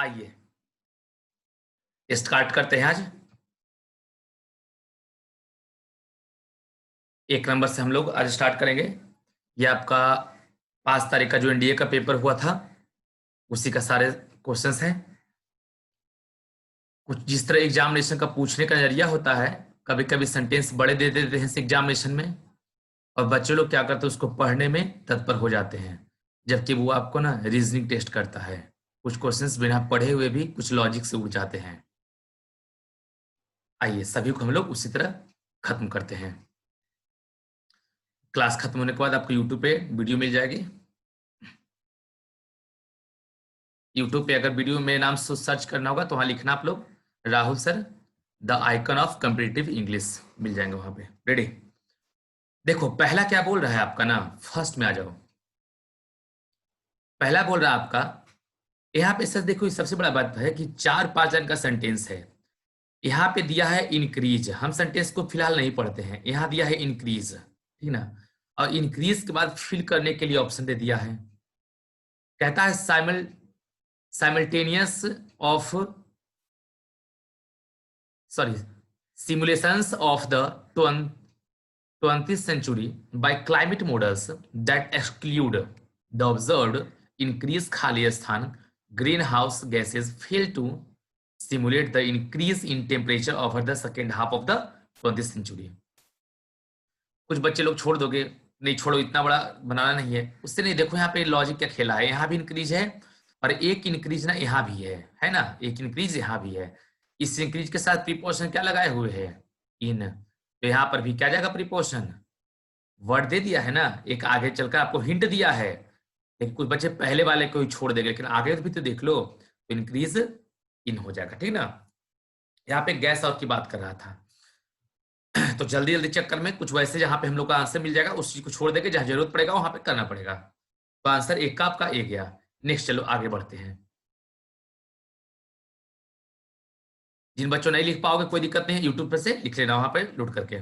आइए स्टार्ट करते हैं। आज 1 नंबर से हम लोग आज स्टार्ट करेंगे। ये आपका 5 तारीख का जो एनडीए का पेपर हुआ था उसी का सारे क्वेश्चंस हैं। कुछ जिस तरह एग्जामिनेशन का पूछने का नजरिया होता है, कभी कभी सेंटेंस बड़े दे देते हैं एग्जामिनेशन में, और बच्चे लोग क्या करते हैं, उसको पढ़ने में तत्पर हो जाते हैं, जबकि वो आपको ना रीजनिंग टेस्ट करता है। कुछ क्वेश्चंस बिना पढ़े हुए भी कुछ लॉजिक से उड़ जाते हैं। आइए सभी को हम लोग उसी तरह खत्म करते हैं। क्लास खत्म होने के बाद आपको यूट्यूब पे वीडियो मिल जाएगी। यूट्यूब पे अगर वीडियो में नाम सर्च करना होगा तो वहां लिखना आप लोग Rahul sir the icon of competitive English, मिल जाएंगे वहां पे। रेडी? देखो पहला क्या बोल रहा है आपका ना, फर्स्ट में आ जाओ। पहला बोल रहा है आपका, यहाँ पे सर देखो सबसे बड़ा बात है कि 4-5 लाइन का सेंटेंस है। यहाँ पे दिया है इंक्रीज, हम सेंटेंस को फिलहाल नहीं पढ़ते हैं। यहाँ दिया है इंक्रीज, ठीक ना, और इंक्रीज के बाद फिल करने के लिए ऑप्शन दे दिया है। कहता है simultaneous of simulations of the 20th century by climate models that exclude the observed increase Khalistan greenhouse gases fail to simulate the increase in temperature over the second half of the 20th century। कुछ बच्चे लोग छोड़ दोगे, नहीं छोड़ो, इतना बड़ा बनाना नहीं है उससे नहीं। देखो यहाँ पे लॉजिक क्या खेला है, यहाँ भी इंक्रीज है और एक इंक्रीज ना यहाँ भी है ना, एक इंक्रीज यहाँ भी है। इस इंक्रीज के साथ प्रीपोजिशन क्या लगाए हुए हैं, इन, तो यहाँ पर भी क्या जाएगा प्रीपोजिशन, वर्ड दे दिया है ना। एक आगे चलकर आपको हिंट दिया है, लेकिन कुछ बच्चे पहले वाले को ही छोड़ देंगे, लेकिन आगे भी तो देख लो, तो इंक्रीज इन हो जाएगा, ठीक ना। यहाँ पे गैस आउट की बात कर रहा था, तो जल्दी जल्दी चक्कर में कुछ वैसे जहां पे हम लोग का आंसर मिल जाएगा उस चीज को छोड़ देंगे, जहां जरूरत पड़ेगा वहां पे करना पड़ेगा। तो आंसर एक का आपका ए गया। नेक्स्ट चलो आगे बढ़ते हैं। जिन बच्चों नहीं लिख पाओगे कोई दिक्कत नहीं है, यूट्यूब पे से लिख लेना वहां पे लोड करके।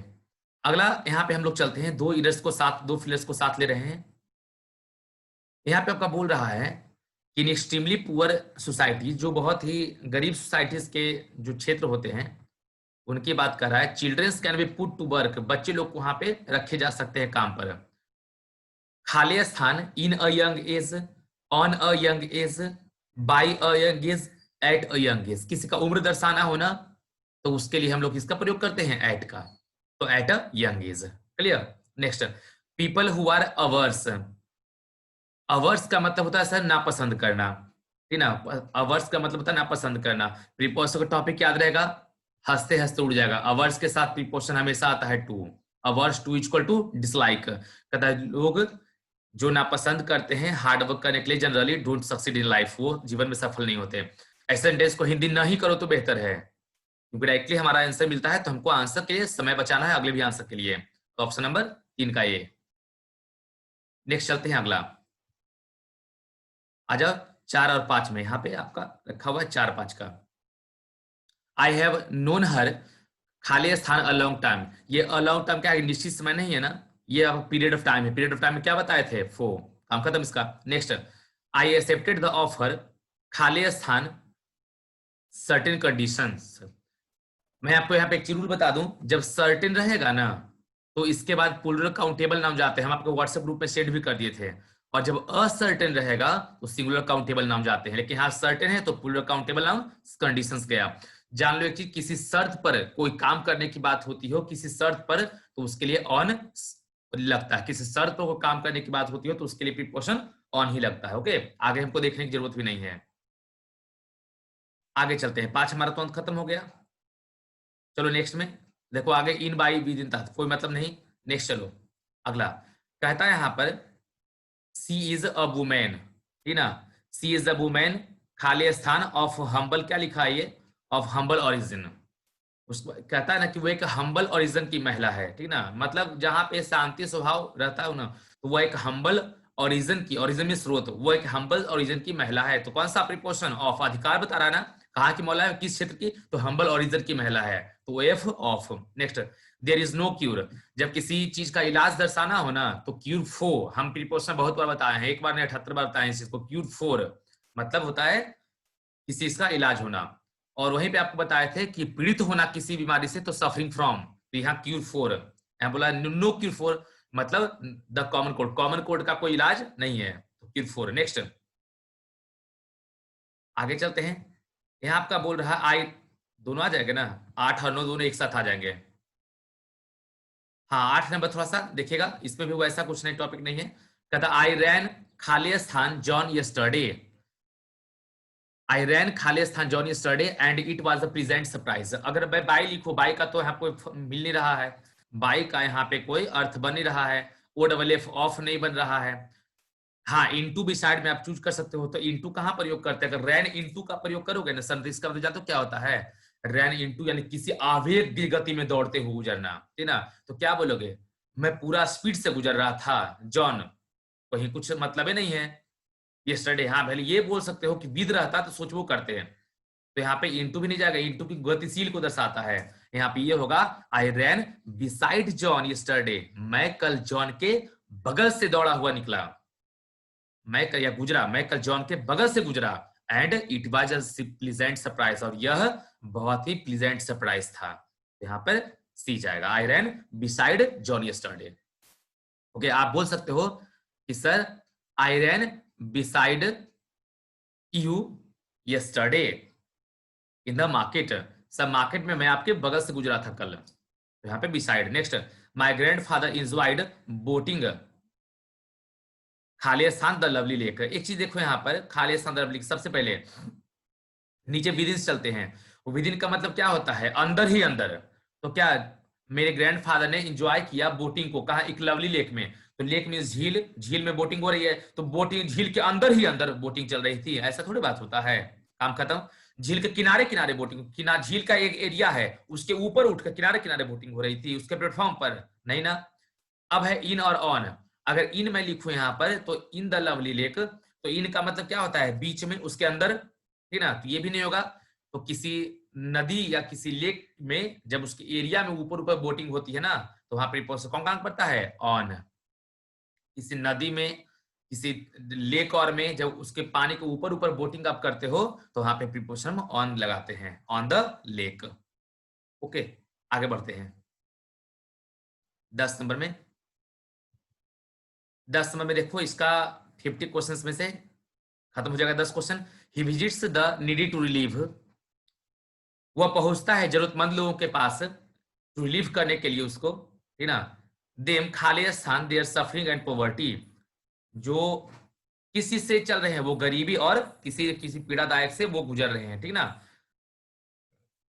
अगला यहाँ पे हम लोग चलते हैं, दो इरर्स को साथ, दो फिलर्स को साथ ले रहे हैं। यहाँ पे आपका बोल रहा है कि इन एक्सट्रीमली पुअर सोसाइटी, जो बहुत ही गरीब सोसाइटीज के जो क्षेत्र होते हैं उनकी बात कर रहा है। Childrens can be put to work, बच्चे लोग वहां पे रखे जा सकते हैं काम पर। खाली स्थान in a young age, on a young age, by a young age, at a young age. किसी का उम्र दर्शाना हो ना तो उसके लिए हम लोग किसका प्रयोग करते हैं, एट का, तो at a young age. Clear? Next, people who are averse, averse का मतलब होता है सर नापसंद करना, ठीक ना। अवर्स का मतलब होता है नापसंद करना। प्रीपोजिशन का टॉपिक याद रहेगा, हंसते हंसते उड़ जाएगा। अवर्स के साथ प्रीपोजिशन हमेशा आता है to, averse to equal to dislike. कहता है लोग जो नापसंद करते हैं हार्ड वर्क करने के लिए generally don't succeed in life, वो जीवन में सफल नहीं होते। ऐसे सेंटेंस को हिंदी नहीं करो तो बेहतर है, क्योंकि डायरेक्टली हमारा आंसर मिलता है, तो हमको आंसर के लिए समय बचाना है अगले भी आंसर के लिए। तो ऑप्शन नंबर 3 का ये। नेक्स्ट चलते हैं अगला, आ जाओ 4 और 5 में। यहाँ पे आपका रखा हुआ है 4-5 का। आई हैव नोन हर खाली स्थान अ लॉन्ग टाइम। ये अ लॉन्ग टाइम क्या है, निश्चित समय नहीं है ना, ये पीरियड ऑफ टाइम है। पीरियड ऑफ टाइम में क्या बताए थे, 4, काम खत्म इसका। Next, I accepted the offer खाली स्थान सर्टेन कंडीशंस। मैं आपको यहाँ पे एक रूल बता दूं, जब सर्टेन रहेगा ना तो इसके बाद प्लूरल काउंटेबल नाम जाते हैं, हम आपको व्हाट्सएप ग्रुप में शेयर भी कर दिए थे। और जब असर्टेन रहेगा तो सिंगुलर काउंटेबल नाम जाते हैं, लेकिन यहाँ सर्टेन है तो प्लूरल काउंटेबल नाम कंडीशंस गया। जान लो एक चीज, किसी शर्त पर कोई काम करने की बात होती हो, किसी शर्त पर, तो उसके लिए ऑन लगता है। किसी शर्त पर कोई काम करने की बात होती हो तो उसके लिए प्रीपोजिशन ऑन ही लगता है। ओके, आगे हमको देखने की जरूरत भी नहीं है। आगे चलते हैं, 5 हमारा तो खत्म हो गया। चलो नेक्स्ट में देखो, आगे इन बाई बी दिन तक कोई मतलब नहीं। नेक्स्ट चलो अगला, कहता है यहां पर सी इज अ वुमेन, ठीक ना। सी इज अ वुमेन खाली स्थान ऑफ हम्बल, क्या लिखा है ये, ऑफ हम्बल ओरिजिन। उसको कहता है ना कि वो एक हम्बल ओरिजिन की महिला है, ठीक ना। मतलब जहां पे शांति स्वभाव रहता है ना, तो वो एक हम्बल ओरिजिन की, ओरिजिन में स्रोत, वो एक हम्बल ओरिजिन की महिला है। तो कौन सा प्रीपोजिशन, ऑफ, अधिकार बता रहा है ना, कहा की मौला है, किस क्षेत्र की, तो हम्बल ओरिजिन की महिला है, तो F of. Next, there is no cure, जब किसी चीज का इलाज दर्शाना हो ना तो क्यूर फॉर, हम प्रीपोजिशन बहुत बार बताए हैं, एक बार नहीं 78 बार बताए हैं इस चीज को। क्यूर फॉर मतलब होता है किसी इसका इलाज होना। और वहीं पे आपको बताए थे कि पीड़ित होना किसी बीमारी से तो सफरिंग फ्रॉम, तो यहाँ क्यूर फोर, यहाँ बोला नो क्यूर फोर, मतलब द कॉमन कोल्ड का कोई इलाज नहीं है, तो क्यूर फोर। नेक्स्ट आगे चलते हैं। यहाँ आपका बोल रहा आई, दोनों आ जाएंगे ना, 8 और 9 दोनों एक साथ आ जाएंगे। हाँ 8 नंबर थोड़ा सा देखिएगा, इसमें भी वैसा कुछ नहीं, टॉपिक नहीं है। कहता आई रैन खाली स्थान जॉन यस्टरडे, आई रैन खाली स्थान John yesterday and it was a present surprise. अगर मैं बाई लिखो, बाई का तो यहाँ कोई मिल नहीं रहा है, बाई का यहाँ पे कोई अर्थ बन नहीं रहा है, ओ डबल एफ ऑफ नहीं बन रहा है। हाँ इनटू भी साइड में आप चूज कर सकते हो, तो इनटू कहाँ प्रयोग करते हैं, अगर रैन इनटू का प्रयोग करोगे ना सन, इसका मतलब जानते हो क्या होता है, रैन इनटू यानी किसी आवेग की गति में दौड़ते हुए गुजरना, ठीक ना। तो क्या बोलोगे, मैं पूरा स्पीड से गुजर रहा था जॉन, कहीं कुछ मतलब ही नहीं है। यस्टरडे, हाँ पहले ये बोल सकते हो कि विद रहता तो सोच वो करते हैं, तो यहाँ पे इनटू भी नहीं जाएगा, इनटू की गतिशील को दर्शाता है। यहाँ पे ये होगा आई रैन बिसाइड जॉन यस्टरडे, मैं कल जॉन के बगल से दौड़ा हुआ निकला, मैं कल या गुजरा, मैं कल जॉन के बगल से गुजरा, and it was a pleasant surprise, और यह बहुत ही प्लीजेंट सरप्राइज था। यहाँ पर सी जाएगा, I ran beside John yesterday. Okay, आप बोल सकते हो कि sir I ran beside you yesterday in the market, sir market में मैं आपके बगल से गुजरा था कल, तो यहाँ पे beside. Next, my grandfather enjoyed boating खाली स्थान द लवली लेक। एक चीज देखो यहाँ पर, खाली स्थान द लवली, सबसे पहले नीचे विदिन चलते हैं, विदिन का मतलब क्या होता है, अंदर ही अंदर। तो क्या मेरे ग्रैंडफादर ने एंजॉय किया बोटिंग को, कहा एक लवली लेक में, तो लेक में झील, झील में बोटिंग हो रही है, तो बोटिंग झील के अंदर ही अंदर बोटिंग चल रही थी, ऐसा थोड़ी बात होता है, काम खत्म। झील के किनारे किनारे बोटिंग, किनारे झील का एक एरिया है उसके ऊपर उठकर किनारे किनारे बोटिंग हो रही थी, उसके प्लेटफॉर्म पर नहीं ना। अब है इन और ऑन, अगर इन मैं लिखूं यहाँ पर तो इन द लवली लेक, तो इन का मतलब क्या होता है, बीच में, उसके अंदर, ठीक ना, तो ये भी नहीं होगा। तो किसी नदी या किसी लेक में जब उसके एरिया में ऊपर ऊपर बोटिंग होती है ना, तो वहां प्रीपोजिशन कौन काम करता है, ऑन। किसी नदी में, किसी लेक और में जब उसके पानी के ऊपर ऊपर बोटिंग आप करते हो, तो वहां पे प्रीपोजिशन ऑन लगाते हैं, ऑन द लेक। ओके, आगे बढ़ते हैं 10 नंबर में। 10 नंबर में देखो, इसका 50 क्वेश्चंस में से खत्म हो जाएगा 10 question. He visits the needy to relieve, वह पहुंचता है जरूरतमंद लोगों के पास टू रिलीव करने के लिए उसको, ठीक ना। देम खाली स्थान देयर सफरिंग एंड पॉवर्टी, जो किसी से चल रहे हैं, वो गरीबी और किसी किसी पीड़ादायक से वो गुजर रहे हैं, ठीक ना।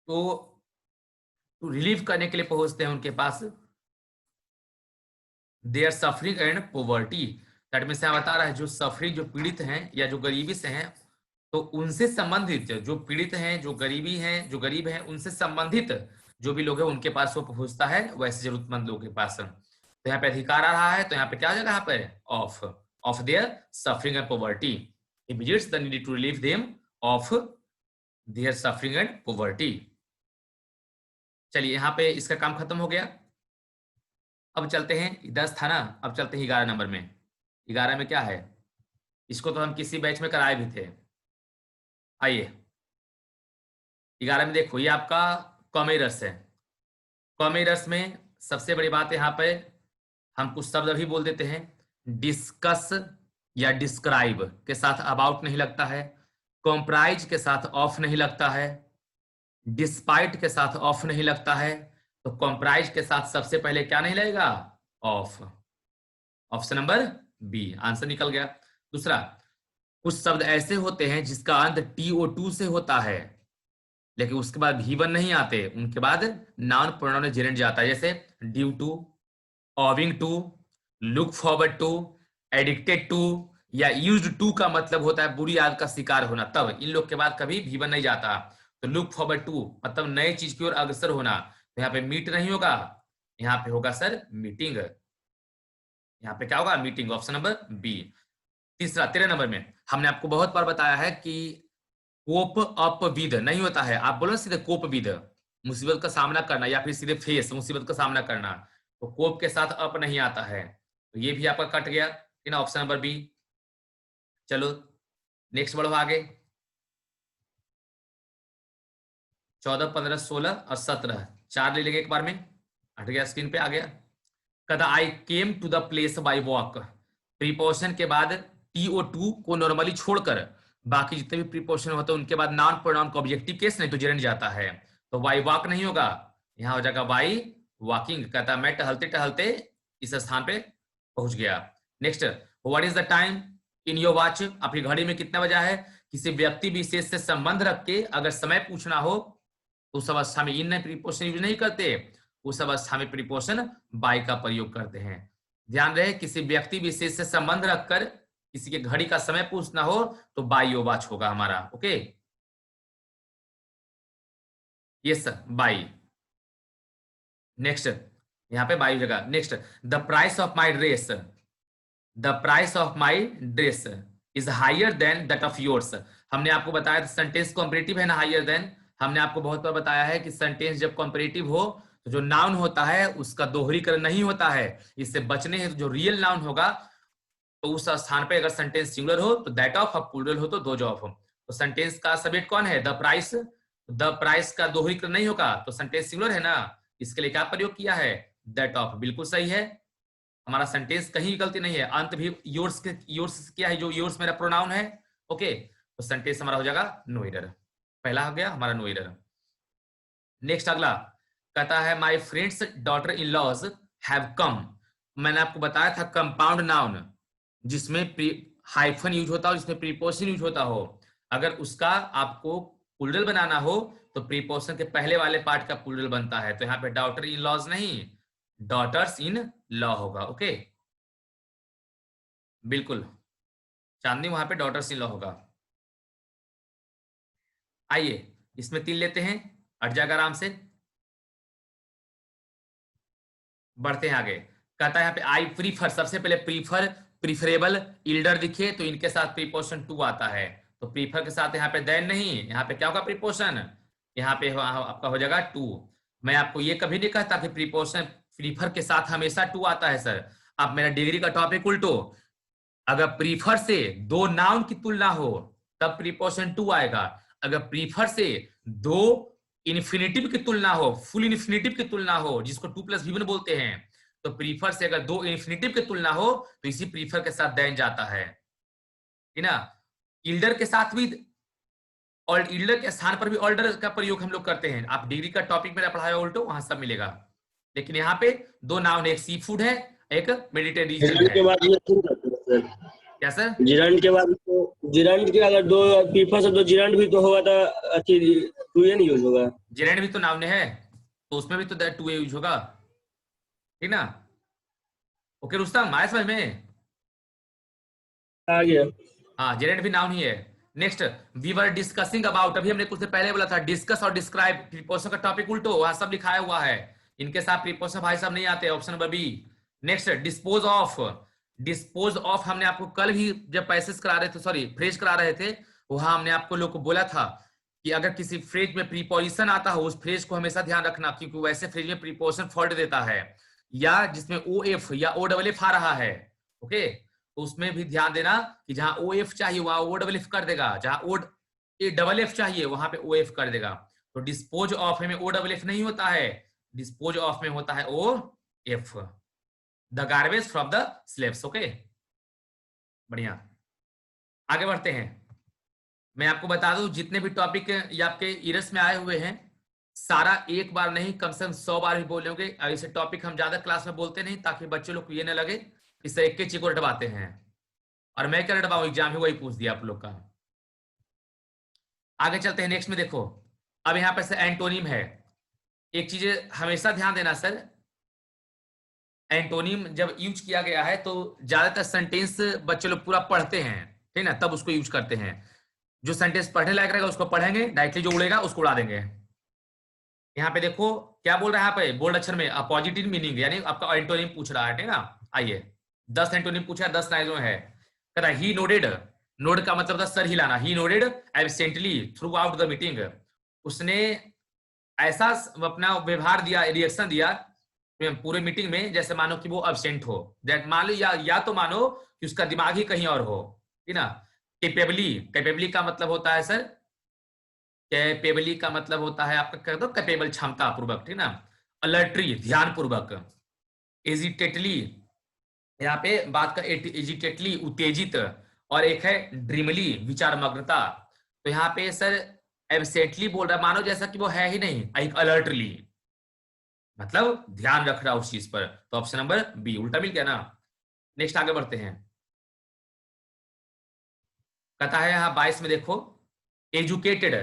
तो टू रिलीव करने के लिए पहुंचते हैं उनके पास, they are suffering and poverty, that means यहाँ बता रहा है जो सफरिंग, जो पीड़ित हैं या जो गरीबी से हैं, तो उनसे संबंधित जो पीड़ित हैं, जो गरीबी हैं, जो गरीब हैं, उनसे संबंधित जो भी लोग हैं उनके पास वो पहुंचता है, वैसे जरूरतमंद लोगों के पास। तो यहाँ पे अधिकार आ रहा है, तो यहाँ पे क्या हो जाएगा, यहाँ पे of, of their suffering and poverty, he visits the needy to relieve them of their suffering and poverty. चलिए यहाँ पे इसका काम खत्म हो गया। अब चलते हैं, 10 था ना, अब चलते हैं 11 नंबर में। 11 में क्या है, इसको तो हम किसी बैच में कराए भी थे। आइए 11 में देखो, ये आपका कॉमेरस है। कॉमेरस में सबसे बड़ी बात यहाँ पे, हम कुछ शब्द अभी बोल देते हैं। डिस्कस या डिस्क्राइब के साथ अबाउट नहीं लगता है, कॉम्प्राइज के साथ ऑफ नहीं लगता है, डिस्पाइट के साथ ऑफ नहीं लगता है, तो कॉम्प्राइज के साथ सबसे पहले क्या नहीं लगेगा, of. Option number B, answer निकल गया। दूसरा, कुछ शब्द ऐसे होते हैं जिसका अंत TO2 से होता है, लेकिन उसके बाद V1 नहीं आते, उनके बाद नाउन प्रोनाउन जेरेंट जाता है, जैसे due to, owing to, look forward to, addicted to, या यूज्ड टू का मतलब होता है बुरी आदत का शिकार होना, तब इन लोग के बाद कभी V1 नहीं जाता। तो लुक फॉरवर्ड टू मतलब नए चीज की ओर अग्रसर होना, तो यहाँ पे मीट नहीं होगा, यहाँ पे होगा सर मीटिंग, यहाँ पे क्या होगा, मीटिंग, ऑप्शन नंबर बी। तीसरा 13 नंबर में हमने आपको बहुत बार बताया है कि कोप अप विद नहीं होता है, आप बोलो सीधे कोप विद, मुसीबत का सामना करना, या फिर सीधे फेस, मुसीबत का सामना करना, तो कोप के साथ अप नहीं आता है, तो ये भी आपका कट गया, है ना, ऑप्शन नंबर बी। चलो नेक्स्ट बढ़ो आगे। 14, 15, 16 और 17, 4 ले लेंगे एक बार में। हट गया, स्क्रीन पे आ गया। कहता I came to the place by walk. Preposition के बाद TO2 को नॉर्मली छोड़कर बाकी जितने भी प्रीपोजिशन होते हैं उनके बाद नॉन प्रोनाउन को ऑब्जेक्टिव केस नहीं तो जेरेंड जाता है। तो बाई वॉक नहीं होगा, यहाँ हो जाएगा बाई वॉकिंग। कहता मैं टहलते टहलते इस स्थान पे पहुंच गया। Next, what is the time in your watch. आपकी घड़ी में कितना बजा है। किसी व्यक्ति विशेष से संबंध रख के अगर समय पूछना हो तो उस अवस्था में इन प्रीपोजिशन यूज नहीं करते, उस अवस्था में प्रीपोजिशन बाय का प्रयोग करते हैं। ध्यान रहे, किसी व्यक्ति विशेष से संबंध रखकर किसी के घड़ी का समय पूछना हो तो बाय योर वॉच होगा हमारा। Okay, yes bye. नेक्स्ट, यहाँ पे बाय जगह। Next, the price of my dress. The price of my dress is higher than that of yours. हमने आपको बताया सेंटेंस कॉम्परेटिव है ना, हायर देन। हमने आपको बहुत बार बताया है कि सेंटेंस जब कॉम्परेटिव हो तो जो नाउन होता है उसका दोहरीकरण नहीं होता है। इससे बचने हेतु जो रियल नाउन होगा तो उस स्थान पे अगर सेंटेंस सिंगुलर हो तो दैट ऑफ, प्लूरल हो तो दोज ऑफ। तो सेंटेंस का सब्जेक्ट कौन है, द प्राइस। द प्राइस का दोहरीकरण नहीं होगा तो सेंटेंस सिंगुलर है ना, इसके लिए क्या प्रयोग किया है, दैट ऑफ। बिल्कुल सही है, हमारा सेंटेंस कहीं गलती नहीं है। अंत भी योर्स के, योर्स क्या है, जो योर्स मेरा प्रोनाउन है। ओके, तो सेंटेंस हमारा हो जाएगा नो एरर। पहला हो गया हमारा नो एरर। नेक्स्ट अगला कहता है my friend's daughter in laws have come. मैंने आपको बताया था कंपाउंड नाउन जिसमें हाइफन यूज होता हो, जिसमें प्रीपोजिशन यूज होता हो, अगर उसका आपको प्लूरल बनाना हो तो प्रीपोजिशन के पहले वाले पार्ट का प्लूरल बनता है। तो यहाँ पे डॉटर इन लॉज नहीं, डॉटर्स इन लॉ होगा। ओके, बिल्कुल चांदनी, वहां पे डॉटर्स इन लॉ होगा। आइए इसमें 3 लेते हैं, हट जाएगा आराम से। बढ़ते हैं आगे। कहता है यहाँ पे आई प्रीफर, सबसे पहले प्रीफर, प्रीफरेबल, इल्डर दिखे तो इनके साथ प्रीपोजिशन टू आता है। तो प्रीफर के साथ यहाँ पे देन नहीं, यहाँ पे क्या होगा प्रीपोजिशन, यहाँ पे आपका हो जाएगा टू। मैं आपको ये कभी नहीं कहता कि प्रीपोजिशन प्रीफर के साथ हमेशा टू आता है सर। आप मेरा डिग्री का टॉपिक उल्टो, अगर प्रीफर से 2 नाउन की तुलना हो तब प्रीपोजिशन टू आएगा। अगर प्रीफर से 2 इन्फिनेटिव की तुलना हो, फुल इन्फिनेटिव की तुलना हो, जिसको 2+V1 बोलते हैं, तो प्रीफर से अगर 2 इन्फिनेटिव की तुलना हो तो इसी प्रीफर के साथ देन जाता है ना। इल्डर के साथ भी, और इल्डर के स्थान पर भी ऑल्डर का प्रयोग हम लोग करते हैं। आप डिग्री का टॉपिक मेरा पढ़ाया उल्टो, वहां सब मिलेगा। लेकिन यहाँ पे 2 नाउन, एक सी फूड है, एक मेडिटेरियन है। क्या सर, जिरंड के बाद तो, जिरंड के अगर 2 प्रीफर से 2 जिरंड भी तो होगा तो अच्छी टू ये नहीं यूज होगा। जिरंड भी तो नाउन है तो उसमें भी तो दैट टू यूज होगा, ठीक ना। ओके रुस्तम, आया समझ में, आ गया। हाँ जेरेंट भी नाउन ही है। Next, we were discussing about, अभी हमने कुछ देर पहले बोला था डिस्कस और डिस्क्राइब, प्रीपोजिशन का टॉपिक उल्टो, वहां सब लिखाया हुआ है। इनके साथ प्रीपोजिशन भाई साहब नहीं आते, option number B. Next, dispose of. Dispose of हमने आपको कल भी जब पैसेज करा रहे थे, सॉरी फ्रेज करा रहे थे, वहां हमने आपको लोग को बोला था कि अगर किसी फ्रेज में प्रीपोजिशन आता हो उस फ्रेज को हमेशा ध्यान रखना, क्योंकि वैसे फ्रेज में प्रीपोजिशन फॉल्ट देता है, या जिसमें ओ एफ या ओ डबल एफ आ रहा है। ओके, तो उसमें भी ध्यान देना कि जहां ओ एफ चाहिए वहां ओ डबल एफ कर देगा, जहां ओ डबल एफ चाहिए वहां पे ओ एफ कर देगा। तो डिस्पोज ऑफ में ओ डबल एफ नहीं होता है, डिस्पोज ऑफ में होता है O F, the garbage from the slabs. Okay, बढ़िया, आगे बढ़ते हैं। मैं आपको बता दूं जितने भी टॉपिक ये आपके इरस में आए हुए हैं सारा एक बार नहीं कम से कम 100 बार भी बोलोगे। ऐसे टॉपिक हम ज्यादा क्लास में बोलते नहीं ताकि बच्चे लोग को ये ना लगे कि सर एक चीज को रटवाते हैं, और मैं क्या रटवाऊं, एग्जाम ही वही पूछ दिया आप लोग का। आगे चलते हैं नेक्स्ट में। देखो अब यहां पर से एंटोनिम है। एक चीज हमेशा ध्यान देना सर, एंटोनिम जब यूज किया गया है तो ज्यादातर सेंटेंस बच्चे लोग पूरा पढ़ते हैं, ठीक ना, तब उसको यूज करते हैं। जो सेंटेंस पढ़ने लायक रहेगा उसको पढ़ेंगे, डायरेक्टली जो उड़ेगा उसको उड़ा देंगे। यहाँ पे देखो क्या बोल रहा है, यहाँ पे बोल्ड अक्षर में पॉजिटिव मीनिंग, यानी आपका एंटोनिम पूछ रहा है, ठीक ना। आइए 10 एंटोनिम पूछा है, 10 नाइजों है। कहता है ही नोडेड, नोड का मतलब था सर हिलाना, he nodded absently throughout the meeting, उसने ऐसा अपना व्यवहार दिया, रिएक्शन दिया पूरे मीटिंग में जैसे मानो कि वो एब्सेंट हो। दैट मान लो, या तो मानो कि उसका दिमाग ही कहीं और हो, ठीक ना। कैपेबली, कैपेबली का मतलब होता है सर कैपेबली का मतलब होता है आपका कह दो कैपेबल, क्षमता पूर्वक, ठीक ना। अलर्टरी, ध्यान पूर्वक। एजिटेटली, यहाँ पे बात का एजिटेटली, उत्तेजित। और एक है ड्रीमली, विचारमग्नता। तो यहाँ पे सर एब्सेंटली बोल रहा है, मानो जैसा कि वो है ही नहीं, एक अलर्टली, मतलब ध्यान रख रहा उस चीज पर। तो ऑप्शन नंबर बी उल्टा मिल गया ना। नेक्स्ट आगे बढ़ते हैं। कहता है यहाँ 22 में देखो, एजुकेटेड।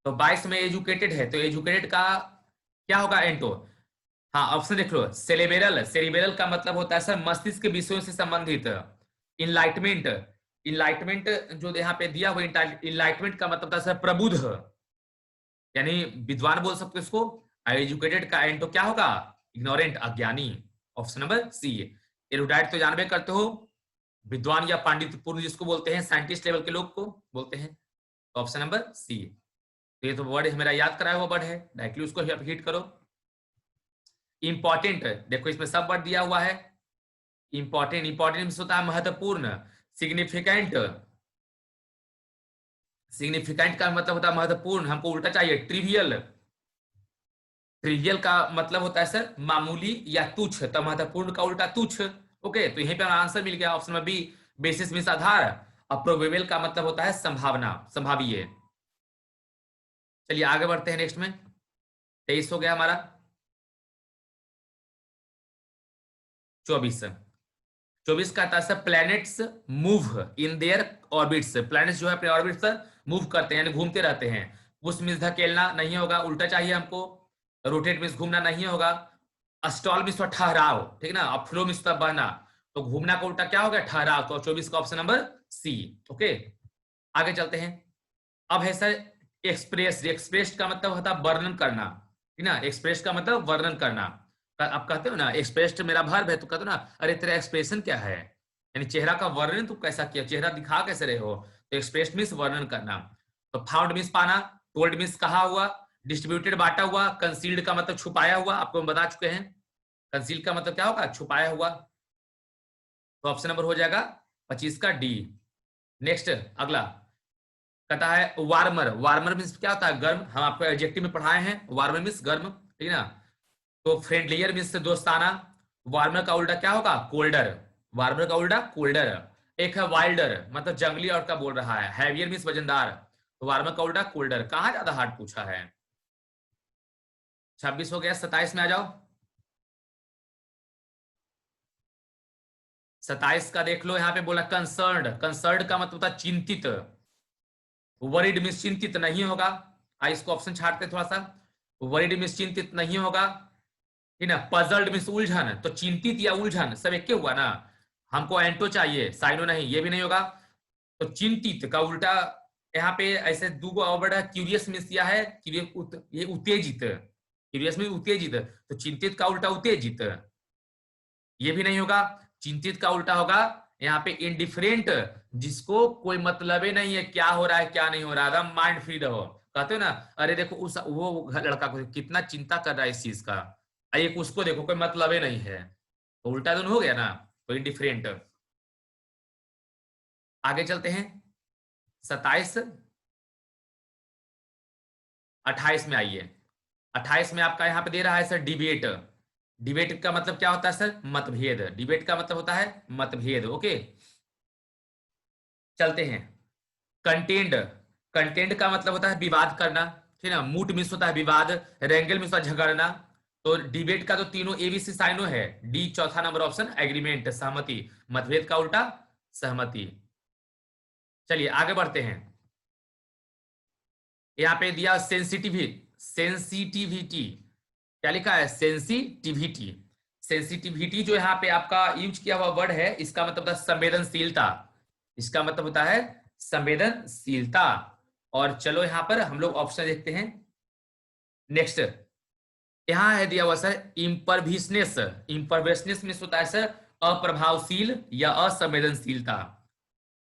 तो 22 में एजुकेटेड है, तो एजुकेटेड का क्या होगा एंटो। हाँ ऑप्शन देख लो, सेरेबेरल। सेरेबेरल का मतलब होता है सर मस्तिष्क के विषयों से संबंधित। इनलाइटमेंट, इनलाइटमेंट जो यहाँ पे दिया हुआ, इनलाइटमेंट का मतलब होता है सर प्रबुद्ध, यानी विद्वान बोल सकते हो इसको। एजुकेटेड का एंटो क्या होगा, इग्नोरेंट, अज्ञानी। ऑप्शन नंबर सी। एरुडाइट तो जानबे करते हो, विद्वान या पांडित्यपूर्ण जिसको बोलते हैं, साइंटिस्ट लेवल के लोग को बोलते हैं। Option number C. तो ये तो वर्ड मेरा याद कराया हुआ वर्ड है, डायरेक्टली उसको हिट करो। इंपॉर्टेंट, देखो इसमें सब वर्ड दिया हुआ है। इंपॉर्टेंट, इंपॉर्टेंट होता है महत्वपूर्ण। सिग्निफिकेंट, सिग्निफिकेंट का मतलब होता है महत्वपूर्ण, हमको उल्टा चाहिए। ट्रिवियल, ट्रिवियल का मतलब होता है सर मामूली या तुच्छ, तो महत्वपूर्ण का उल्टा तुच्छ। ओके, तो यहीं पे आंसर मिल गया ऑप्शन में बी। बेसिस मींस आधार। और प्रोबेबल का मतलब होता है संभावना, संभावित। चलिए आगे बढ़ते हैं नेक्स्ट में। 23 हो गया हमारा। 24, 24 का था sir planets move in their orbits. Planets जो है अपने ऑर्बिट पर मूव करते हैं, यानी घूमते रहते हैं। पुश मीन्स धकेलना नहीं होगा, उल्टा चाहिए हमको। रोटेट मीन्स घूमना नहीं होगा। स्टॉल मीन्स ठहराव, ठीक ना। और फ्लो मीन्स बहना। तो घूमना का उल्टा क्या हो गया, ठहराव। तो 24 का ऑप्शन नंबर सी। ओके, आगे चलते हैं। अब है सर एक्सप्रेस। एक्सप्रेस का मतलब होता है वर्णन करना, ठीक ना। एक्सप्रेस का मतलब वर्णन करना। आप कहते हो ना एक्सप्रेस्ड मेरा वर्ब है, तो कहते हो ना अरे तेरा एक्सप्रेशन क्या है, यानी चेहरा का वर्णन तू कैसा किया, चेहरा दिखा कैसे रहे हो। तो एक्सप्रेस्ड मीन्स वर्णन करना। तो फाउंड मीन्स पाना, टोल्ड मीन्स कहा हुआ, डिस्ट्रीब्यूटेड बांटा हुआ, कंसील्ड का मतलब छुपाया हुआ, आपको हम बता चुके हैं। कंसील्ड का मतलब क्या होगा, छुपाया हुआ। तो ऑप्शन नंबर हो जाएगा 25 का डी। नेक्स्ट अगला कहता है वार्मर। वार्मर मीन्स क्या होता है, गर्म। हम आपको एडजेक्टिव में पढ़ाए हैं, वार्मर मीन्स गर्म, ठीक है ना। तो फ्रेंडलियर मीन्स दोस्ताना। वार्मर का उल्टा क्या होगा, कोल्डर। वार्मर का उल्टा कोल्डर। एक है वाइल्डर, मतलब जंगली और का बोल रहा है। हैवियर मीन्स वजनदार। तो वार्मर का उल्टा कोल्डर। कहाँ ज्यादा हार्ड पूछा है। 26 हो गया, 27 में आ जाओ। 27 का देख लो, यहाँ पे बोला कंसर्न्ड। कंसर्न्ड का मतलब होता है चिंतित। वरीड मीन्स चिंतित नहीं होगा। इसको ऑप्शन छाटते थोड़ा सा। वरीड मीन्स चिंतित नहीं होगा, ठीक ना। पजल्ड मीन्स उलझन, तो चिंतित या उलझन सब एक हुआ ना। हमको एंटो चाहिए, साइनो नहीं, ये भी नहीं होगा। तो चिंतित का उल्टा यहाँ पे ऐसे दो वर्ड है। क्यूरियस मीन्स दिया है, ये उत्तेजित। क्यूरियस मीन्स उत्तेजित, तो चिंतित का उल्टा उत्तेजित, ये भी नहीं होगा। चिंतित का उल्टा होगा यहाँ पे इनडिफरेंट, जिसको कोई मतलब ही नहीं है क्या हो रहा है क्या नहीं हो रहा, एकदम माइंड फ्री रहो। कहते हो ना अरे देखो उस वो लड़का को कितना चिंता कर रहा है इस चीज का, एक उसको देखो कोई मतलब ही नहीं है। तो उल्टा दोनों हो गया ना, तो इनडिफरेंट। आगे चलते हैं। 27, 28 में आइए। 28 में आपका यहाँ पे दे रहा है सर डिबेट। डिबेट का मतलब क्या होता है सर, मतभेद। डिबेट का मतलब होता है मतभेद। ओके, चलते हैं। कंटेंड, कंटेंट का मतलब होता है विवाद करना, ठीक है ना। मूट मीन्स होता है विवाद, रेंगल मीन्स होता है झगड़ना। तो डिबेट का तो तीनों एबीसी साइनो है। डी चौथा नंबर ऑप्शन, एग्रीमेंट, सहमति। मतभेद का उल्टा सहमति। चलिए आगे बढ़ते हैं। यहाँ पे दिया सेंसिटिविटी। क्या लिखा है, सेंसिटिविटी। सेंसिटिविटी जो यहाँ पे आपका यूज किया हुआ वर्ड है, इसका मतलब होता है संवेदनशीलता। इसका मतलब होता है संवेदनशीलता। और चलो यहाँ पर हम लोग ऑप्शन देखते हैं। नेक्स्ट यहाँ है दिया हुआ सर इम्परविशनेस। इम्परविशनेस मीन्स होता है सर अप्रभावशील या असंवेदनशीलता।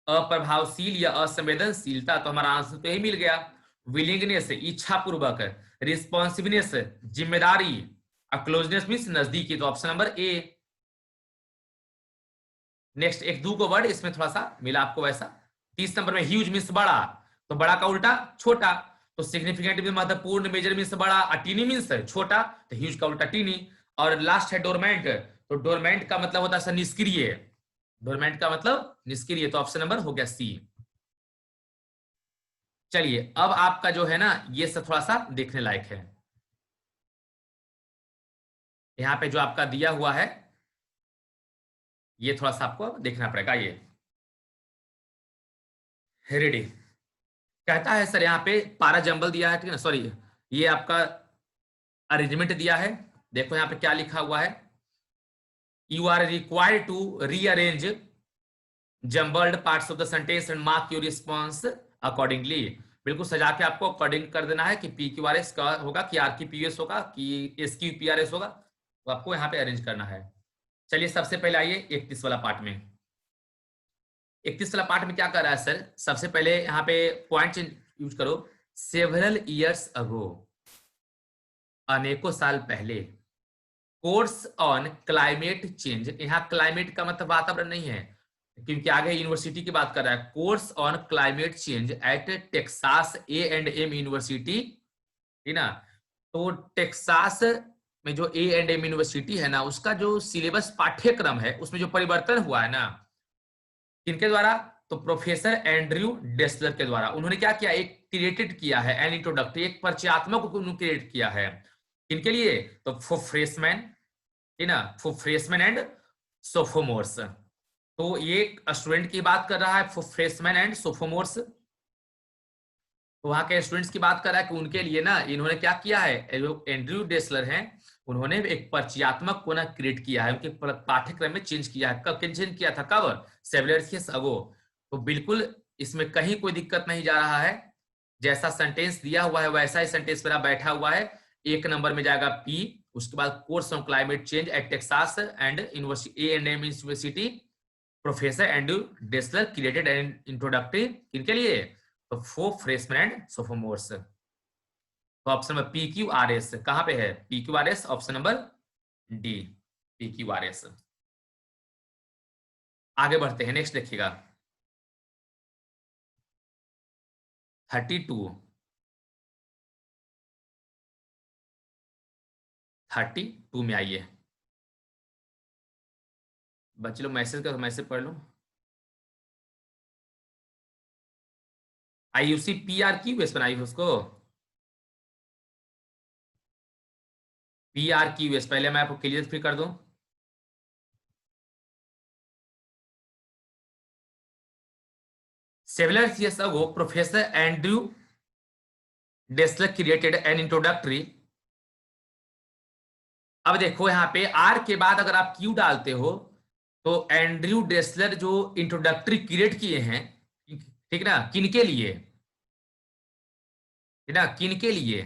अप्रभावशील या असंवेदनशीलता, तो हमारा आंसर तो यही मिल गया। विलिंगनेस इच्छा पूर्वक, रिस्पॉन्सिवनेस जिम्मेदारी, क्लोजनेस मीन्स नजदीकी। तो ऑप्शन नंबर ए। नेक्स्ट एक दो को वर्ड इसमें थोड़ा सा मिला आपको वैसा। 30 नंबर में ह्यूज मीन्स बड़ा, तो बड़ा का उल्टा छोटा। तो सिग्निफिकेंट मीन महत्वपूर्ण, मेजर मीन्स बड़ा, अटीनी मीन्स छोटा, तो ह्यूज का उल्टा टीनी। और लास्ट है डोरमेंट, तो डोरमेंट का मतलब होता है निष्क्रिय, डोरमेंट का मतलब निष्क्रिय, तो ऑप्शन नंबर हो गया सी। चलिए अब आपका जो है ना ये सब थोड़ा सा देखने लायक है। यहां पे जो आपका दिया हुआ है ये थोड़ा सा आपको देखना पड़ेगा। ये हेरिडी कहता है सर यहाँ पे पारा जंबल दिया है, ठीक है ना, सॉरी ये आपका अरेंजमेंट दिया है। देखो यहाँ पे क्या लिखा हुआ है, you are required to rearrange jumbled parts of the sentence and mark your response accordingly. बिल्कुल सजा के आपको अकॉर्डिंग कर देना है कि पी क्यू आर एस का होगा, कि आर क्यू पी एस होगा, कि S Q P R S होगा, तो आपको यहाँ पे अरेंज करना है। चलिए सबसे पहले आइए 31 वाला पार्ट में। 31 वाला पार्ट में क्या कर रहा है सर, सबसे पहले यहाँ पे पॉइंट यूज करो, सेवरल ईयर्स अगो, अनेकों साल पहले, कोर्स ऑन क्लाइमेट चेंज, यहाँ क्लाइमेट का मतलब वातावरण नहीं है क्योंकि आगे यूनिवर्सिटी की बात कर रहा है, course on climate change at Texas A&M university, ठीक ना। तो टेक्सास में जो A&M यूनिवर्सिटी है ना उसका जो सिलेबस पाठ्यक्रम है उसमें जो परिवर्तन हुआ है ना, किनके द्वारा, तो प्रोफेसर एंड्रयू डेसलर के द्वारा। उन्होंने क्या किया, एक क्रिएटेड किया है एन इंट्रोडक्टरी, एक परिचयात्मक क्रिएट किया है, किनके लिए, तो फॉर फ्रेशमैन, ठीक ना, फॉर फ्रेशमैन एंड सोफोमोर्स। तो ये स्टूडेंट की बात कर रहा है, फॉर फ्रेशमैन एंड सोफोमोर्स, तो वहां के स्टूडेंट्स की बात कर रहा है कि उनके लिए ना इन्होंने क्या किया है, जो एंड्रयू डेसलर हैं उन्होंने एक परिचयात्मक को ना क्रिएट किया है, उनके पाठ्यक्रम में चेंज किया है। कब चेंज किया था, कब, सेवरल ईयर्स अगो। तो बिल्कुल इसमें कहीं कोई दिक्कत नहीं जा रहा है, जैसा सेंटेंस दिया हुआ है वैसा ही सेंटेंस मेरा बैठा हुआ है। एक नंबर में जाएगा पी, उसके बाद course on climate change at Texas and university A&M university, professor Andrew Dessler created an introductory, किनके लिए, तो फॉर फ्रेशमैन एंड सोफोमोर्स। तो option number P Q R S कहां पे है, P Q R S option number D, P Q R S. आगे बढ़ते हैं, नेक्स्ट देखिएगा 32, 32 में आइए। बच्चे लोग मैसेज कर, मैसेज पढ़ लो। आईयूसी पी आर क्यू एस बनाई है उसको, पी आर क्यू एस, पहले मैं आपको क्लियर फिर कर दूं। Several years ago professor Andrew Dessler created an introductory. अब देखो यहाँ पे आर के बाद अगर आप क्यू डालते हो तो एंड्रयू डेसलर जो इंट्रोडक्टरी क्रिएट किए हैं, ठीक ना, किनके लिए, ठीक ना, किनके लिए,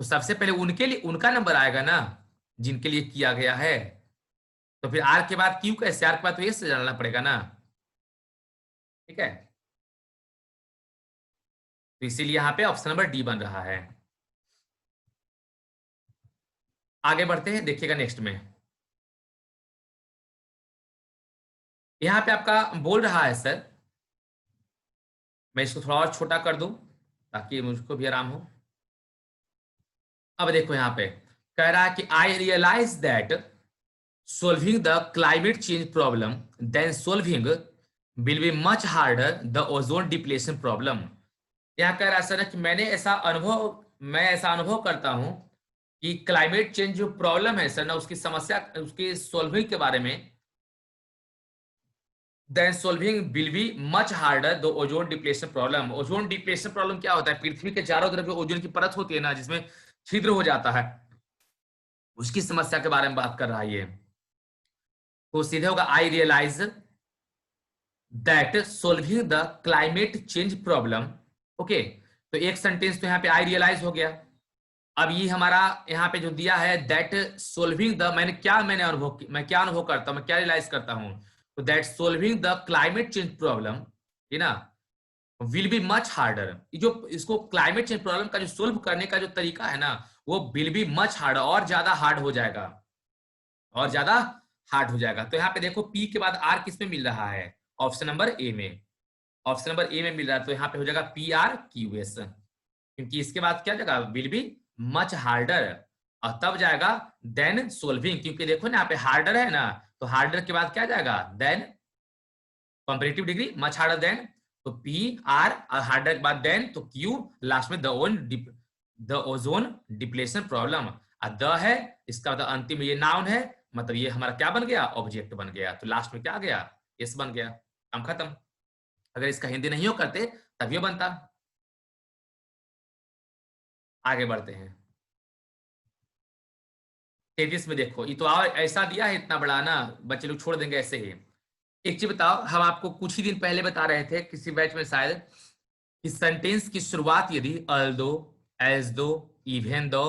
तो सबसे पहले उनके लिए उनका नंबर आएगा ना जिनके लिए किया गया है। तो फिर आर के बाद क्यू कैसे, आर के बाद तो एस से जानना पड़ेगा ना, ठीक है। तो इसीलिए यहाँ पे ऑप्शन नंबर डी बन रहा है। आगे बढ़ते हैं, देखिएगा नेक्स्ट में, यहाँ पे आपका बोल रहा है सर, मैं इसको थोड़ा और छोटा कर दूं ताकि मुझको भी आराम हो। अब देखो यहाँ पे कह रहा है कि I realise that solving the climate change problem then solving will be much harder the ozone depletion problem. यहाँ कह रहा है सर कि मैं ऐसा अनुभव करता हूं कि क्लाइमेट चेंज जो प्रॉब्लम है सर ना, उसकी समस्या, उसकी सोल्विंग के बारे में, then solving will be much harder the ozone depletion problem. Ozone depletion problem क्या होता है, पृथ्वी के चारों तरफ जो ओजोन की परत होती है ना जिसमें छिद्र हो जाता है, उसकी समस्या के बारे में बात कर रहा है ये। तो सीधे होगा I realise that solving the climate change problem. Okay, तो एक सेंटेंस तो यहाँ पे आई रियलाइज हो गया। अब ये हमारा यहाँ पे जो दिया है दैट सोल्विंग द, मैंने अनुभव, मैं क्या अनुभव करता हूँ, मैं क्या रियलाइज करता हूँ, तो that solving the climate change problem, है ना, विल बी मच हार्डर। जो इसको क्लाइमेट चेंज प्रॉब्लम का जो सोल्व करने का जो तरीका है ना वो विल बी मच हार्डर, और ज्यादा हार्ड हो जाएगा, और ज्यादा हार्ड हो जाएगा। तो यहाँ पे देखो पी के बाद आर किस में मिल रहा है, ऑप्शन नंबर ए में, ऑप्शन नंबर ए में मिल रहा है, तो यहाँ पे हो जाएगा पी आर क्यू एस। क्योंकि इसके बाद क्या जाएगा, विल बी मच हार्डर, और तब जाएगा देन सोल्विंग, क्योंकि देखो ना यहाँ पे हार्डर है ना, तो हार्डर के बाद क्या जाएगा, than comparative degree much harder than, तो पी आर और हार्डर के बाद देन, तो क्यू लास्ट में द ओजोन डिप्लेशन प्रॉब्लम, और द है इसका मतलब अंतिम ये नाउन है, मतलब ये हमारा क्या बन गया, ऑब्जेक्ट बन गया, तो लास्ट में क्या आ गया, एस बन गया, काम खत्म। अगर इसका हिंदी नहीं हो करते तब ये बनता। आगे बढ़ते हैं 33 में, देखो ये तो और ऐसा दिया है इतना बड़ा ना, बच्चे लोग छोड़ देंगे ऐसे ही। एक चीज बताओ, हम आपको कुछ ही दिन पहले बता रहे थे किसी बैच में शायद, कि सेंटेंस की शुरुआत यदि अल्दो, एज दो, इवन दो,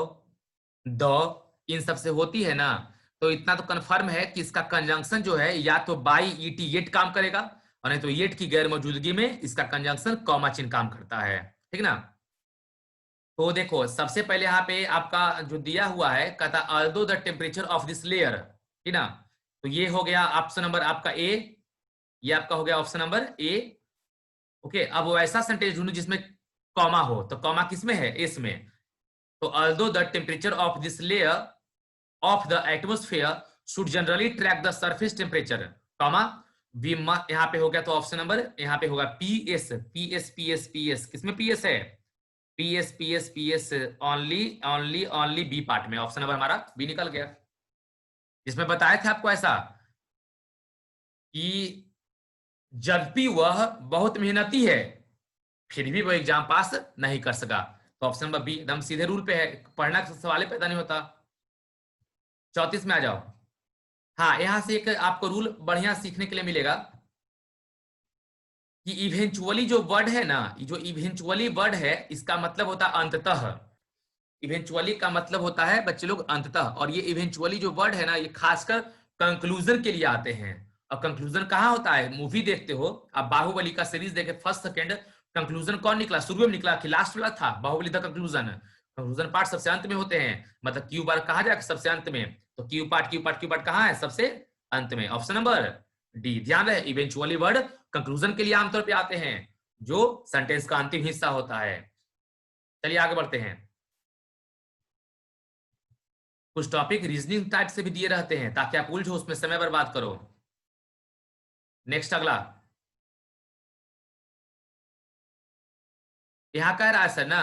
द, इन सब से होती है ना, तो इतना तो कंफर्म है कि इसका कंजंक्शन जो है या तो बाई ईटी येट काम करेगा, और नहीं तो येट की गैर मौजूदगी में इसका कंजंक्शन कॉमा चिन्ह काम करता है, ठीक ना। तो देखो सबसे पहले यहाँ पे आपका जो दिया हुआ है, कहता although the temperature of this layer, ठीक ना, तो ये हो गया ऑप्शन नंबर आपका ए, ये आपका हो गया ऑप्शन नंबर ए। ओके, अब वो ऐसा सेंटेंस ढूंढो जिसमें कॉमा हो, तो कॉमा किसमें है, इसमें, तो although the temperature of this layer of the atmosphere should generally track the surface temperature, comma we, यहाँ पे हो गया तो ऑप्शन नंबर यहाँ पे होगा P S, P S P S P S, किसमें पी एस है, P S P S P S, only only only B part में, ऑप्शन नंबर हमारा बी निकल गया। जिसमें बताया था आपको ऐसा कि जब भी वह बहुत मेहनती है फिर भी वो एग्जाम पास नहीं कर सका, तो ऑप्शन नंबर बी एकदम सीधे रूल पे है, पढ़ना का सवाल ही पैदा नहीं होता। 34 में आ जाओ। हाँ, यहां से एक आपको रूल बढ़िया सीखने के लिए मिलेगा कि इवेंचुअली जो वर्ड है ना, जो इवेंचुअली वर्ड है इसका मतलब होता है अंततः, इवेंचुअली का मतलब होता है बच्चे लोग अंततः, और ये इवेंचुअली जो वर्ड है ना ये खासकर कंक्लूजन के लिए आते हैं। और कंक्लूजन कहाँ होता है, मूवी देखते हो आप, बाहुबली का सीरीज देखे फर्स्ट सेकंड, कंक्लूजन कौन निकला, शुरू में निकला कि लास्ट वाला था, Baahubali the conclusion, conclusion part सबसे अंत में होते हैं, मतलब क्यू बार कहा जाए सबसे अंत में, तो Q part Q part Q part कहाँ है, सबसे अंत में, ऑप्शन नंबर डी। ध्यान रहे इवेंचुअली वर्ड कंक्लूजन के लिए आमतौर पर आते हैं, जो सेंटेंस का अंतिम हिस्सा होता है। चलिए आगे बढ़ते हैं। कुछ टॉपिक रीजनिंग टाइप से भी दिए रहते हैं ताकि आप उलझो, उसमें समय बर्बाद करो। नेक्स्ट अगला, यहां कह रहा है सर ना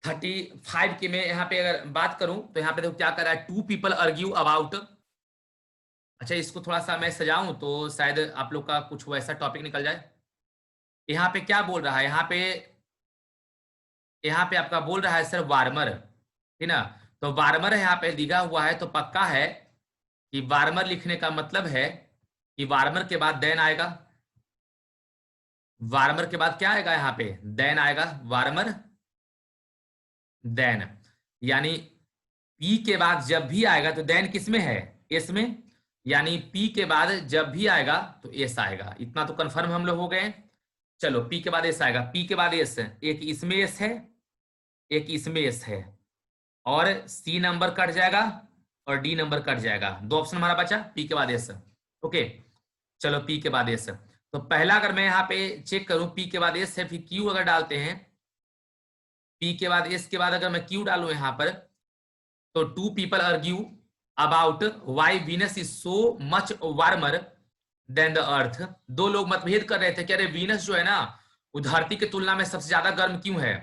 35 के में, यहां पे अगर बात करूं तो यहां पे देखो क्या कर रहा है, टू पीपल आर्ग्यू अबाउट, अच्छा इसको थोड़ा सा मैं सजाऊं तो शायद आप लोग का कुछ वैसा टॉपिक निकल जाए। यहाँ पे क्या बोल रहा है, यहाँ पे आपका बोल रहा है सर वार्मर, ठीक ना, तो वार्मर यहाँ पे दिया हुआ है तो पक्का है कि वार्मर लिखने का मतलब है कि वार्मर के बाद देन आएगा, वार्मर के बाद क्या आएगा, यहाँ पे देन आएगा, वार्मर देन, यानी पी के बाद जब भी आएगा तो देन किसमें है, एस में, यानी पी के बाद जब भी आएगा तो एस आएगा, इतना तो कंफर्म हम लोग हो गए। चलो पी के बाद एस आएगा, पी के बाद एस, एक इसमें एस है एक इसमें एस है, और सी नंबर कट जाएगा और डी नंबर कट जाएगा, दो ऑप्शन हमारा बचा पी के बाद एस। ओके, चलो पी के बाद एस, तो पहला अगर मैं यहाँ पे चेक करूं पी के बाद एस है, फिर क्यू अगर डालते हैं, पी के बाद एस के बाद अगर मैं क्यू डालू यहाँ पर, तो two people argue about why Venus is so much warmer than the earth, दो लोग मतभेद कर रहे थे कि अरे वीनस जो है ना वो धरती की तुलना में सबसे ज्यादा गर्म क्यों है।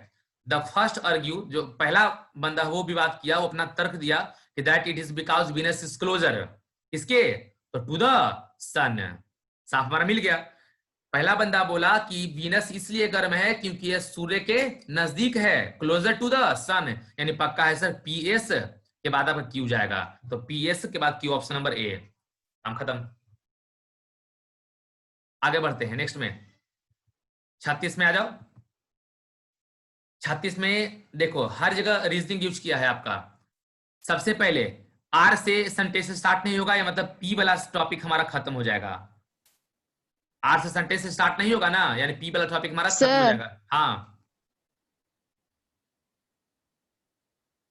द फर्स्ट आर्ग्यू, जो पहला बंदा वो विवाद किया, वो अपना तर्क दिया कि that it is because Venus is closer, किसके, तो टू द सन, साफ हमारा मिल गया। पहला बंदा बोला कि वीनस इसलिए गर्म है क्योंकि यह सूर्य के नजदीक है, क्लोजर टू द सन, यानी पक्का है सर पी एस के बाद आपका क्यू जाएगा, तो पी एस के बाद क्यू, ऑप्शन नंबर ए, काम खत्म। आगे बढ़ते हैं नेक्स्ट में 36 में आ जाओ। 36 में देखो हर जगह रीजनिंग यूज किया है आपका। सबसे पहले आर से सेंटेंस स्टार्ट नहीं होगा, या मतलब पी वाला टॉपिक हमारा खत्म हो जाएगा, आर से सेंटेंस स्टार्ट नहीं होगा ना, यानी पी वाला टॉपिक हमारा खत्म हो जाएगा। हाँ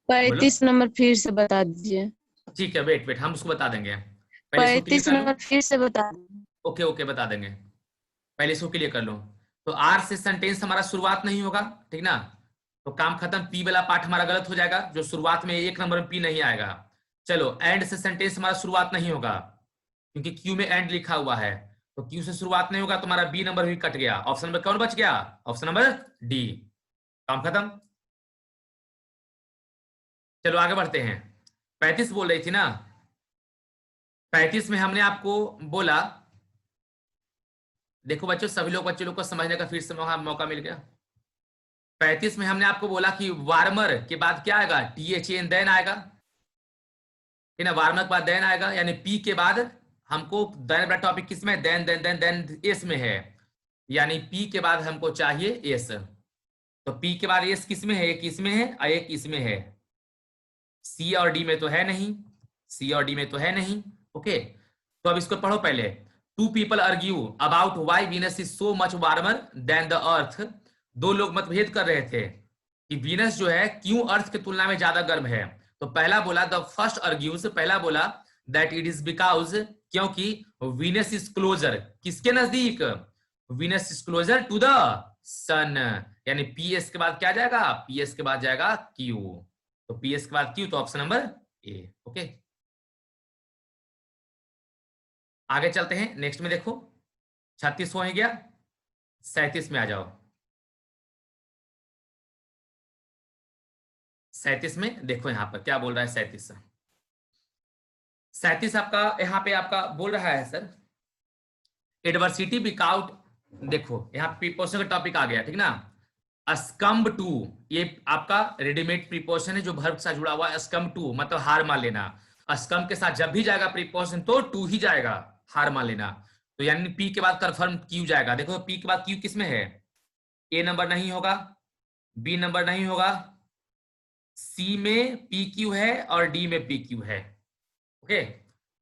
35 नंबर फिर से बता दीजिए। ठीक है, वेट वेट हम उसको बता देंगे, पहले इसको क्लियर 35 कर लो। नंबर फिर से बता दीजिए। ओके ओके बता देंगे, पहले इसको क्लियर कर लो। तो आर से सेंटेंस हमारा शुरुआत नहीं होगा, ठीक ना, तो काम खत्म। पी वाला पार्ट हमारा गलत हो जाएगा, जो शुरुआत में एक नंबर में पी नहीं आएगा। चलो, एंड से सेंटेंस हमारा शुरुआत नहीं होगा, क्योंकि क्यू में एंड लिखा हुआ है, तो क्यू से शुरुआत नहीं होगा, तो हमारा बी नंबर भी कट गया। ऑप्शन नंबर कौन बच गया? Option number D. काम खत्म। चलो आगे बढ़ते हैं। 35 बोल रही थी ना, 35 में हमने आपको बोला, देखो बच्चों, सभी लोग बच्चों लोग को समझने का फिर से मौका मिल गया। 35 में हमने आपको बोला कि वार्मर के बाद क्या आएगा? THAN देन आएगा, है ना, वार्मर के बाद देन आएगा, यानी पी के बाद हमको देन वाला टॉपिक किसमें? Than than than than S में है, यानी पी के बाद हमको चाहिए एस। तो पी के बाद एस किसमें है? एक इसमें है और एक इसमें है, सी और डी में तो है नहीं, सी और डी में तो है नहीं। ओके, तो अब इसको पढ़ो पहले। Two people argue about why Venus is so much warmer than the earth. दो लोग मतभेद कर रहे थे कि वीनस जो है क्यों अर्थ की तुलना में ज्यादा गर्म है। तो पहला बोला, द फर्स्ट आर्ग्यूज, पहला बोला दैट इट इज बिकॉज, क्योंकि वीनस इज क्लोजर, किसके नजदीक? Venus is closer to the sun, यानी पीएस के बाद क्या जाएगा? पीएस के बाद जाएगा क्यू, तो पीएस के बाद क्यू, तो ऑप्शन नंबर ए। ओके, आगे चलते हैं, नेक्स्ट में देखो। 36 हो गया, 37 में आ जाओ। 37 में देखो यहां पर क्या बोल रहा है। 37 आपका यहां पे आपका बोल रहा है सर, एडवर्सिटी विकाउट, देखो यहां प्रीपोजिशन का टॉपिक आ गया, ठीक ना। अस्कम्ब टू, ये आपका रेडीमेड प्रीपोजिशन है जो वर्ब के साथ जुड़ा हुआ है। अस्कम्ब टू मतलब हार मान लेना। अस्कम्ब के साथ जब भी जाएगा प्रीपोजिशन तो टू ही जाएगा, हार मान लेना। तो यानी पी के बाद कंफर्म क्यू जाएगा। देखो पी के बाद क्यू किस में है? ए नंबर नहीं होगा, बी नंबर नहीं होगा, सी में पी क्यू है और डी में पी क्यू है। ओके,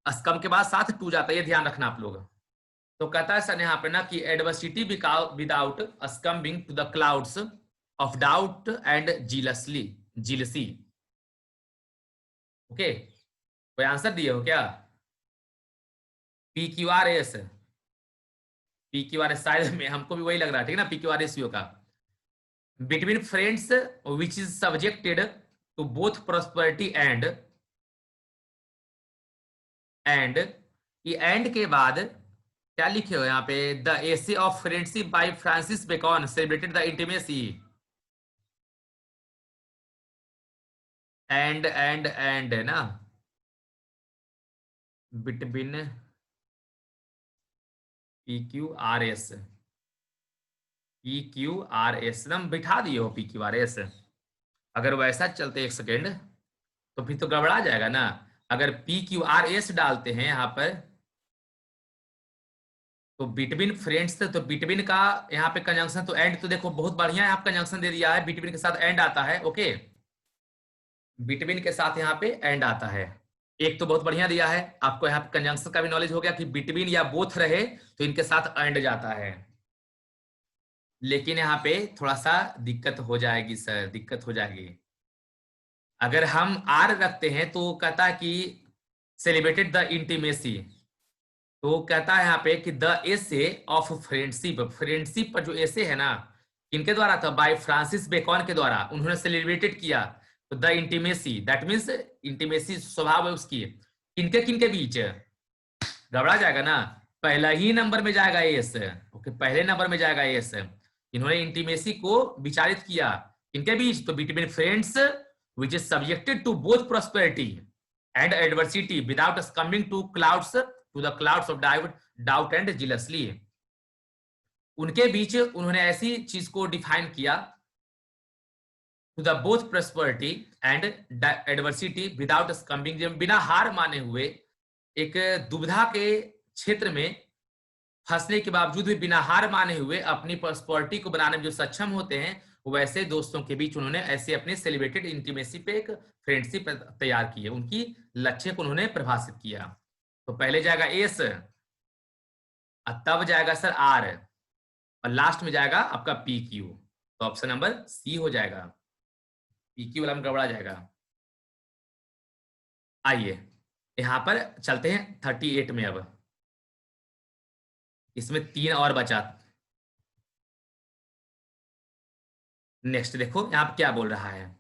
अस्कम्ब के बाद साथ टू जाता है, ये ध्यान रखना आप लोग। तो कहता है सर यहाँ पे ना कि adversity without succumbing to the clouds of doubt and jealousy. Okay, कोई आंसर दिए हो क्या? PQRS, PQRS शायद में हमको भी वही लग रहा है, ठीक है ना, PQRS का। Between friends which is subjected to both prosperity and ये एंड के बाद क्या लिखे हो यहाँ पे? The essay of friendship by Francis Bacon celebrated the intimacy. And है ना, बिटवीन PQRS, एकदम बिठा दिए हो PQRS। अगर वैसा चलते एक सेकेंड तो फिर तो गड़बड़ा जाएगा ना। अगर PQRS डालते हैं यहाँ पर तो बिटवीन फ्रेंड्स, तो बिटवीन का यहाँ पे कंजंक्शन, तो एंड तो देखो बहुत बढ़िया है, आप कंजंक्शन दे दिया है, बिटवीन के साथ एंड आता है। ओके, बिटवीन के साथ यहाँ पे एंड आता है, एक तो बहुत बढ़िया दिया है आपको। यहाँ पे कंजंक्शन का भी नॉलेज हो गया कि बिटवीन या बोथ रहे तो इनके साथ एंड जाता है। लेकिन यहाँ पे थोड़ा सा दिक्कत हो जाएगी सर, दिक्कत हो जाएगी। अगर हम आर रखते हैं तो कहता है कि सेलिब्रेटेड द इंटीमेसी, तो कहता है यहाँ पे कि the essay of friendship, friendship पर जो एसे है ना, किनके द्वारा था? बाय फ्रांसिस बेकन के द्वारा, उन्होंने सेलिब्रेटेड किया। तो the intimacy, that means intimacy स्वभाव है उसकी, किनके किनके बीच? घबरा जाएगा ना, पहला ही नंबर में जाएगा एस। ओके, पहले नंबर में जाएगा एस। इन्होंने इंटीमेसी को विचारित किया किनके बीच? तो between friends which is subjected to both prosperity and adversity without coming to the clouds of doubt and jealously. उनके बीच उन्होंने ऐसी चीज को डिफाइन किया, to the both prosperity and adversity without coming, बिना हार माने हुए, एक दुविधा के क्षेत्र में फंसने के बावजूद भी बिना हार माने हुए अपनी प्रॉस्पेरिटी को बनाने में जो सक्षम होते हैं, वैसे दोस्तों के बीच उन्होंने ऐसे अपने सेलिब्रेटेड इंटीमेसी पे एक फ्रेंडशिप तैयार की है, उनकी लक्ष्य को उन्होंने परिभाषित किया। तो पहले जाएगा एस, तब जाएगा सर आर, और लास्ट में जाएगा आपका पी क्यू। तो ऑप्शन नंबर सी हो जाएगा, पी क्यू वाला में गड़बड़ा जाएगा। आइए यहां पर चलते हैं 38 में। अब इसमें 3 और बचा, नेक्स्ट देखो यहाँ पे क्या बोल रहा है,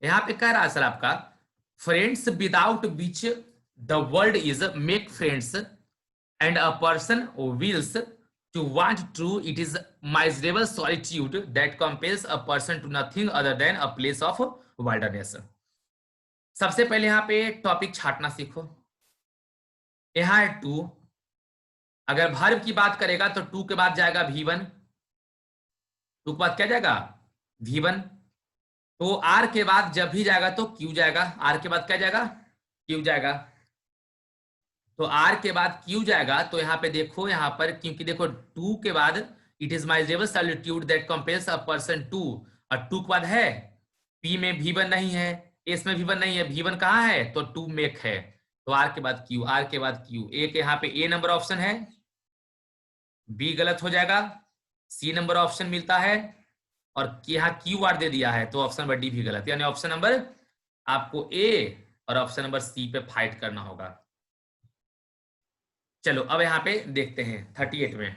यहाँ पे कह रहा है सर आपका friends without which the world is make friends and a person wills to want true it is miserable solitude that compels a person to nothing other than a place of wilderness. सबसे पहले यहाँ पे topic छाटना सीखो। यहाँ है to, अगर verb की बात करेगा तो टू के बाद जाएगा V1, टू के बाद क्या जाएगा V1, तो आर के बाद जब भी जाएगा तो क्यू जाएगा, आर के बाद क्या जाएगा क्यू जाएगा, तो आर के बाद क्यू जाएगा। तो यहाँ पे देखो, यहाँ पर क्योंकि देखो टू के बाद it is miserable solitude that compels a person to, और टू के बाद है पी में V1 नहीं है, एस में V1 नहीं है, V1 कहाँ है तो टू मेक है, तो आर के बाद क्यू, आर के बाद क्यू। एक यहाँ पे ए नंबर ऑप्शन है, बी गलत हो जाएगा, सी नंबर ऑप्शन मिलता है, और यहाँ क्यू आर दे दिया है तो ऑप्शन नंबर डी भी गलत, यानी ऑप्शन नंबर आपको ए और ऑप्शन नंबर सी पे फाइट करना होगा। चलो अब यहाँ पे देखते हैं 38 में,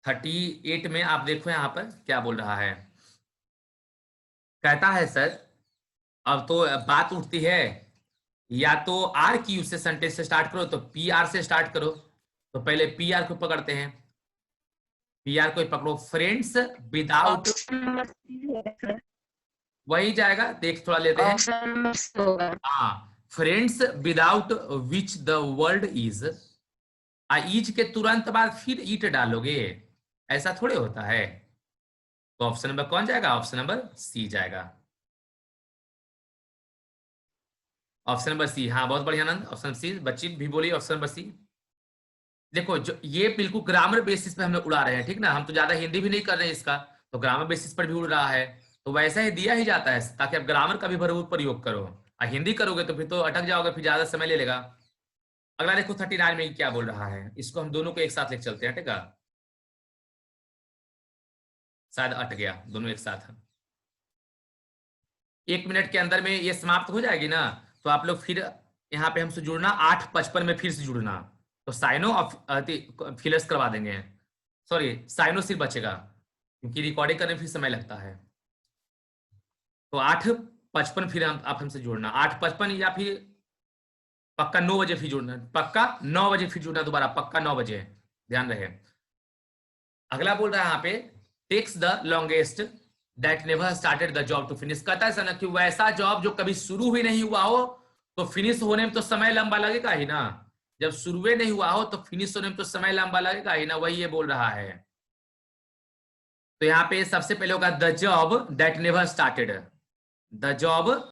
38 में आप देखो यहाँ पर क्या बोल रहा है, कहता है सर अब तो बात उठती है, या तो आर क्यू से सेंटेंस से स्टार्ट करो तो पी आर से स्टार्ट करो, तो पहले पी आर को पकड़ते हैं, पी आर को पकड़ो, फ्रेंड्स विदाउट, वही जाएगा, देख थोड़ा लेते हैं, हाँ friends without which the world is, is के तुरंत बाद फिर ईट डालोगे, ऐसा थोड़े होता है, तो ऑप्शन नंबर कौन जाएगा, ऑप्शन नंबर सी जाएगा, ऑप्शन नंबर सी। हाँ बहुत बढ़िया आनंद, ऑप्शन सी, बच्ची भी बोली ऑप्शन नंबर सी। देखो जो ये बिल्कुल ग्रामर बेसिस पे हम लोग उड़ा रहे हैं, ठीक ना, हम तो ज्यादा हिंदी भी नहीं कर रहे हैं इसका, तो ग्रामर बेसिस पर भी उड़ रहा है, तो वैसा ही दिया ही जाता है ताकि आप ग्रामर का भी भरपूर प्रयोग करो, और हिंदी करोगे तो फिर तो अटक जाओगे, फिर ज्यादा समय ले लेगा। अगला देखो 39 में क्या बोल रहा है, इसको हम दोनों को एक साथ लेके चलते हैं, ठीक है, शायद अट गया, दोनों एक साथ, 1 मिनट के अंदर में ये समाप्त हो जाएगी ना, तो आप लोग फिर यहाँ पे हमसे जुड़ना 8:55 में फिर से जुड़ना, तो साइनो फिलर्स करवा देंगे, सॉरी साइनो सिर्फ बचेगा क्योंकि रिकॉर्डिंग करने में फिर समय लगता है, तो 8:55 फिर आप हमसे जुड़ना, 8:55 या फिर पक्का 9 बजे फिर जुड़ना, पक्का 9 बजे फिर जुड़ना दोबारा, पक्का 9 बजे, ध्यान रहे। अगला बोल रहा है यहाँ पे takes the longest that never started the job to finish, कहता है सर कि वैसा जॉब जो कभी शुरू ही नहीं हुआ हो तो फिनिश होने में तो समय लंबा लगेगा ही ना, जब शुरू नहीं हुआ हो तो फिनिश होने में तो समय लंबा लगेगा ही ना, वही ये बोल रहा है। तो यहाँ पे सबसे पहले होगा the job that never started, the job